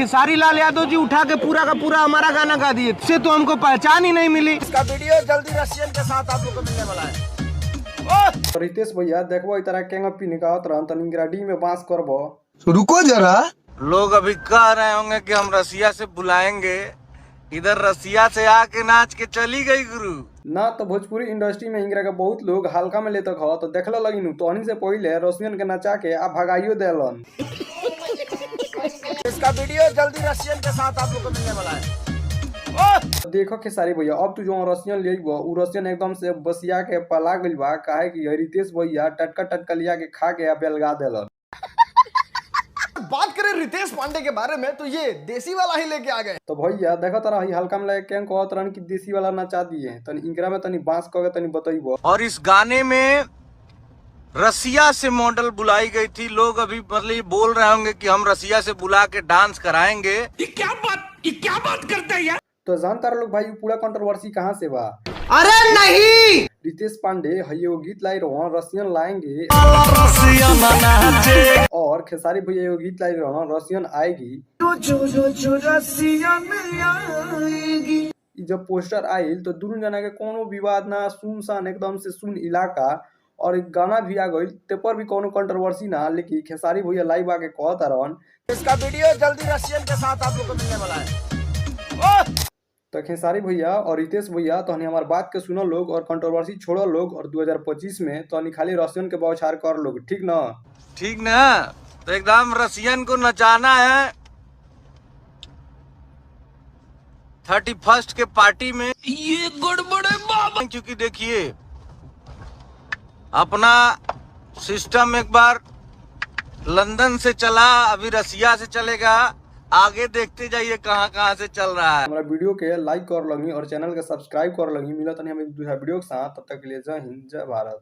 सारी लाल यादव जी उठा के पूरा का पूरा हमारा गाना गा दिए, इससे तो हमको पहचान ही नहीं मिली। इसका वीडियो जल्दी रशियन के साथ आप लोग को मिलने वाला है। रितेश भैया देखो तरह केंगा पी निकालत रहन तनी ग्राडी में बांस करबो। रुको जरा, लोग अभी कह रहे होंगे कि हम रसिया से बुलाएंगे, इधर रसिया से आके नाच के चली गई गुरु ना। तो भोजपुरी इंडस्ट्री में इंगरा के बहुत लोग हल्का में लेते खा तो देखला लगिनु तोहनी से पहले रसियन के नचा के आ भगाइयो देलन। इसका वीडियो जल्दी रशियन के साथ आप लोग को मिलने वाला है। देखो खेसारी भैया अब तू जो रसियन ले उ रसियन एकदम से बसिया के पला गइल बा, काहे कि रितेश भैया टटका लिया के खा के बेलगा देलन। बात करें रितेश पांडे के बारे में तो ये देसी वाला ही लेके आ गए। तो भैया देखो तरह ही हल्का में लेके कें कहत रहन कि देसी वाला नचा दिए तनी इंगरा में तनी बांस क के तनी बतइबो। और इस गाने में रसिया से मॉडल बुलाई गई थी। लोग अभी मतलब बोल रहे होंगे कि हम रसिया से बुला के डांस कराएंगे। ये क्या बात करते हैं यार। तो जानता लोग भाई पूरा कंट्रोवर्सी कहाँ से बा? अरे नहीं, रितेश पांडे हये वो गीत लाई रहो रसियन लाएंगे और खेसारी भैया ये गीत लाई रहो रसियन आएगी। जब पोस्टर आयल तो दोनों जना के कोनो विवाद ना, सुनसान एकदम से सुन इलाका और एक गाना भी आ गई ते पर भी कोनो कंट्रोवर्सी ना। लेकिन खेसारी भैया लाइव आके कहता रहन इसका वीडियो जल्दी रशियन के साथ आप लोग को मिलने वाला है। तो खेसारी भैया और रितेश भैया तो हमार बात के सुनो लोग और कंट्रोवर्सी छोड़ो लोग और 2025 में तो खाली रसियन के बौछार कर लोग, ठीक ना? ठीक ना। तो एकदम रसियन को नचाना है 31 के पार्टी में। ये गड़बड़े बाबा, क्योंकि देखिए अपना सिस्टम एक बार लंदन से चला, अभी रसिया से चलेगा। आगे देखते जाइए कहाँ से चल रहा है। हमारा वीडियो के लाइक कर लगी और चैनल के सब्सक्राइब कर लगी। मिला तनी हम एक दूसरा वीडियो के साथ, तब तक के लिए जय हिंद जय भारत।